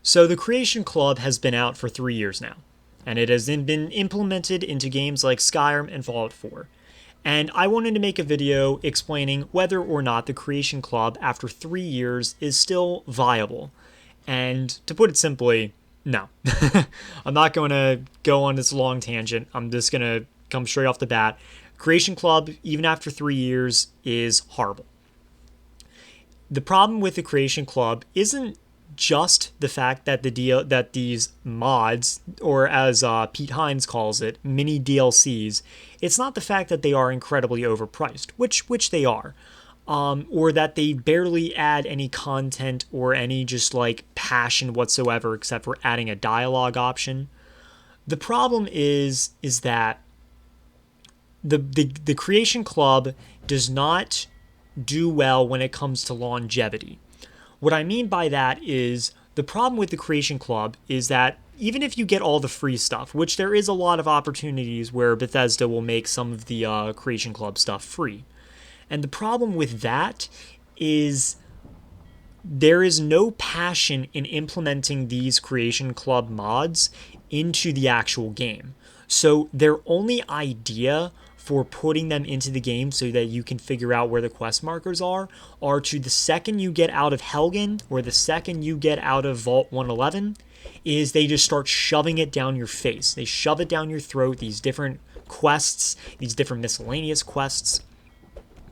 So the Creation Club has been out for 3 years now, and it has been implemented into games like Skyrim and Fallout 4. And I wanted to make a video explaining whether or not the Creation Club after 3 years is still viable. And to put it simply, no. I'm not going to go on this long tangent. I'm just going to come straight off the bat. Creation Club, even after 3 years, is horrible. The problem with the Creation Club isn't just the fact that that these mods, or as Pete Hines calls it, mini DLCs, it's not the fact that they are incredibly overpriced, which they are, or that they barely add any content or any just like passion whatsoever, except for adding a dialogue option. The problem is that the Creation Club does not do well when it comes to longevity. What I mean by that is the problem with the Creation Club is that even if you get all the free stuff, which there is a lot of opportunities where Bethesda will make some of the Creation Club stuff free. And the problem with that is there is no passion in implementing these Creation Club mods into the actual game. So their only idea for putting them into the game so that you can figure out where the quest markers are to the second you get out of Helgen or the second you get out of Vault 111 is they just start shoving it down your face. They shove it down your throat, these different quests, these different miscellaneous quests.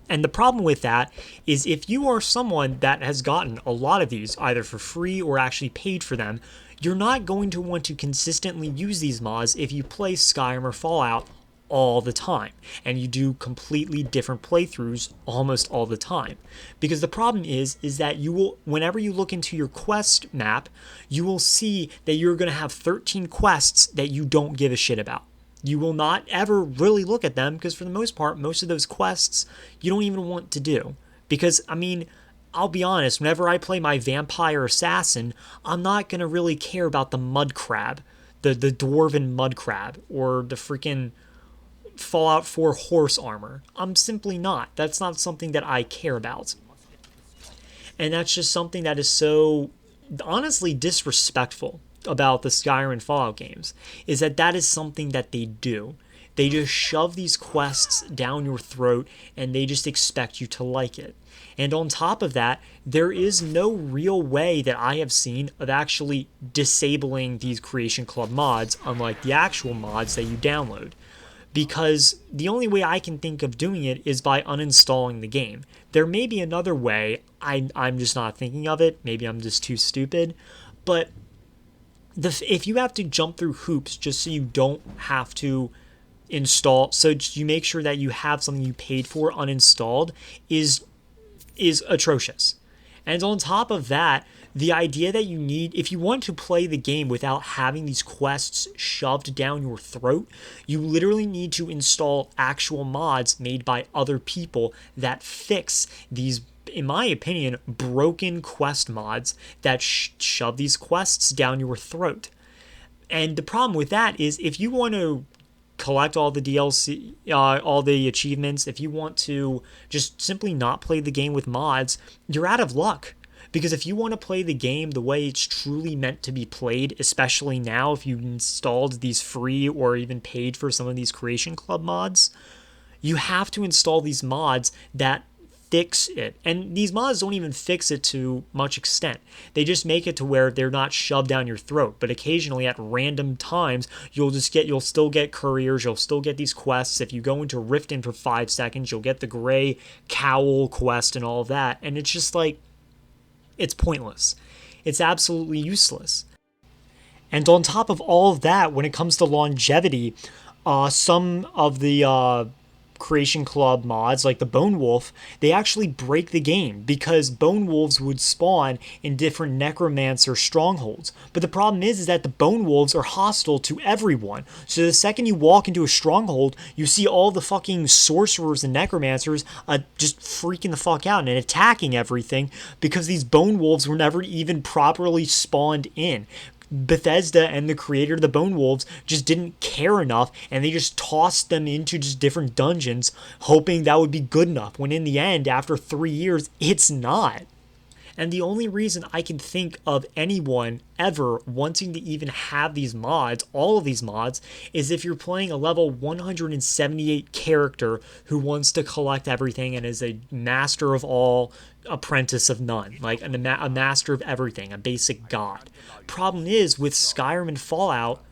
And the problem with that is if you are someone that has gotten a lot of these, either for free or actually paid for them, you're not going to want to consistently use these mods if you play Skyrim or Fallout all the time and you do completely different playthroughs almost all the time. Because the problem is that you will, whenever you look into your quest map, you will see that you're going to have 13 quests that you don't give a shit about. You will not ever really look at them because for the most part, most of those quests you don't even want to do. Because, I mean, I'll be honest, whenever I play my vampire assassin, I'm not going to really care about the mud crab, the dwarven mud crab, or the freaking Fallout 4 horse armor. I'm simply not. That's not something that I care about. And that's just something that is so honestly disrespectful about the Skyrim and Fallout games, is that is something that they do. They just shove these quests down your throat and they just expect you to like it. And on top of that, there is no real way that I have seen of actually disabling these Creation Club mods, unlike the actual mods that you download. Because the only way I can think of doing it is by uninstalling the game. There may be another way, I'm just not thinking of it, maybe I'm just too stupid, but if you have to jump through hoops just so you don't have to install, so you make sure that you have something you paid for uninstalled, is atrocious. And on top of that, the idea that you need, if you want to play the game without having these quests shoved down your throat, you literally need to install actual mods made by other people that fix these, in my opinion, broken quest mods that shove these quests down your throat. And the problem with that is if you want to collect all the DLC, all the achievements, if you want to just simply not play the game with mods, you're out of luck. Because if you want to play the game the way it's truly meant to be played, especially now if you've installed these free or even paid for some of these Creation Club mods, you have to install these mods that fix it. And these mods don't even fix it to much extent. They just make it to where they're not shoved down your throat. But occasionally at random times, you'll still get couriers, you'll still get these quests. If you go into Riften for 5 seconds, you'll get the gray cowl quest and all of that. And it's just like, it's pointless. It's absolutely useless. And on top of all of that, when it comes to longevity, some of the Creation Club mods, like the Bone Wolf, they actually break the game because Bone Wolves would spawn in different necromancer strongholds. But the problem is that the Bone Wolves are hostile to everyone. So the second you walk into a stronghold, you see all the fucking sorcerers and necromancers just freaking the fuck out and attacking everything because these Bone Wolves were never even properly spawned in. Bethesda and the creator of the Bone Wolves just didn't care enough, and they just tossed them into just different dungeons, hoping that would be good enough, when in the end, after 3 years, it's not. And the only reason I can think of anyone ever wanting to even have these mods, all of these mods, is if you're playing a level 178 character who wants to collect everything and is a master of all, apprentice of none, like a master of everything, a basic god. Problem is, with Skyrim and Fallout,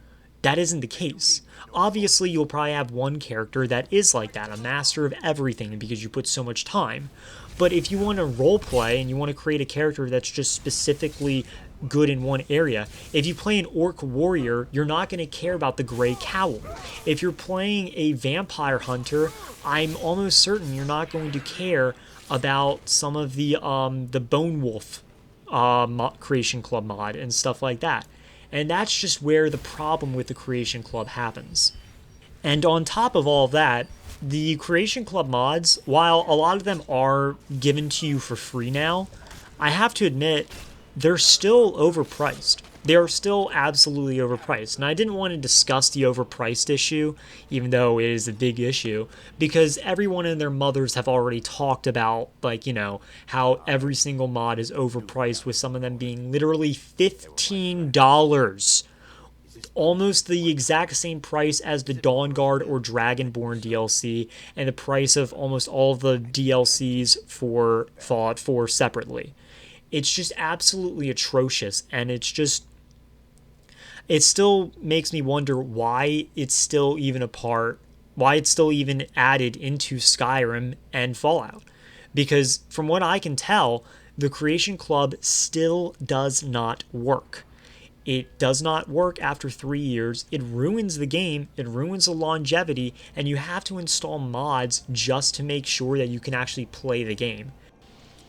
that isn't the case. Obviously, you'll probably have one character that is like that, a master of everything, because you put so much time. But if you want to roleplay and you want to create a character that's just specifically good in one area, if you play an orc warrior, you're not going to care about the gray cowl. If you're playing a vampire hunter, I'm almost certain you're not going to care about some of the Bone Wolf Creation Club mod and stuff like that. And that's just where the problem with the Creation Club happens. And on top of all of that, the Creation Club mods, while a lot of them are given to you for free now, I have to admit, they're still overpriced. They are still absolutely overpriced. And I didn't want to discuss the overpriced issue, even though it is a big issue, because everyone and their mothers have already talked about, like, you know, how every single mod is overpriced, with some of them being literally $15. Almost the exact same price as the Dawnguard or Dragonborn DLC, and the price of almost all of the DLCs for Fallout 4 separately. It's just absolutely atrocious, and it still makes me wonder why it's still even added into Skyrim and Fallout. Because from what I can tell, the Creation Club still does not work. It does not work after 3 years. It ruins the game, it ruins the longevity, and you have to install mods just to make sure that you can actually play the game.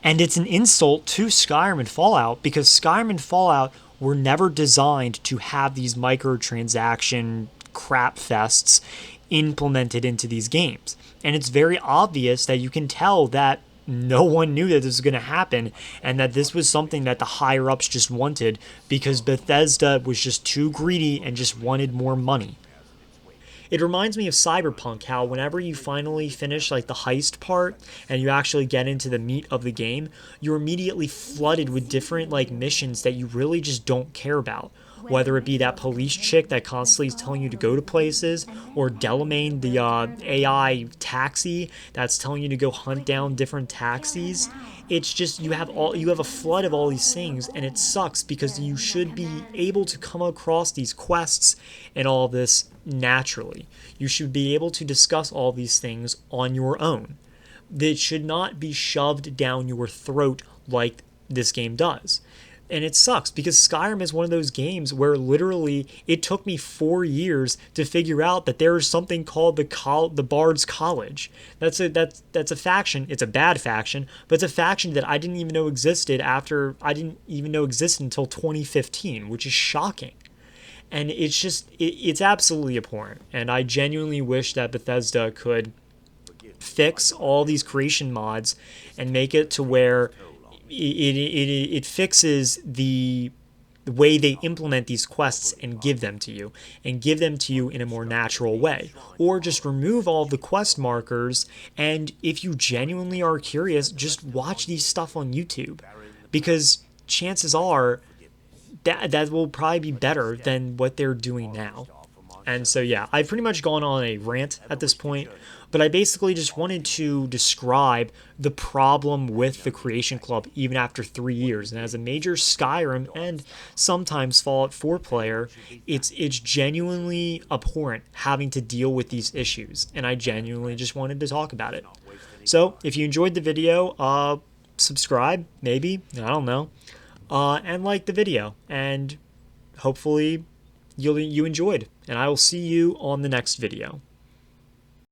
And it's an insult to Skyrim and Fallout, because Skyrim and Fallout were never designed to have these microtransaction crap fests implemented into these games. And it's very obvious that you can tell that no one knew that this was going to happen, and that this was something that the higher-ups just wanted, because Bethesda was just too greedy and just wanted more money. It reminds me of Cyberpunk, how whenever you finally finish like the heist part and you actually get into the meat of the game, you're immediately flooded with different like missions that you really just don't care about. Whether it be that police chick that constantly is telling you to go to places, or Delamain, the AI taxi that's telling you to go hunt down different taxis. It's just you have a flood of all these things, and it sucks, because you should be able to come across these quests and all this naturally. You should be able to discuss all these things on your own. That should not be shoved down your throat like this game does. And it sucks, because Skyrim is one of those games where literally it took me 4 years to figure out that there is something called the Bard's College. That's a faction. It's a bad faction, but it's a faction that I didn't even know existed until 2015, which is shocking. And it's absolutely abhorrent. And I genuinely wish that Bethesda could fix all these creation mods and make it to where it fixes the way they implement these quests and give them to you in a more natural way, or just remove all of the quest markers. And if you genuinely are curious, just watch these stuff on YouTube, because chances are that will probably be better than what they're doing now. And so yeah, I've pretty much gone on a rant at this point, but I basically just wanted to describe the problem with the Creation Club even after 3 years. And as a major Skyrim and sometimes Fallout 4 player, it's genuinely abhorrent having to deal with these issues, and I genuinely just wanted to talk about it. So if you enjoyed the video, subscribe, maybe, I don't know, and like the video, and hopefully you enjoyed, and I will see you on the next video.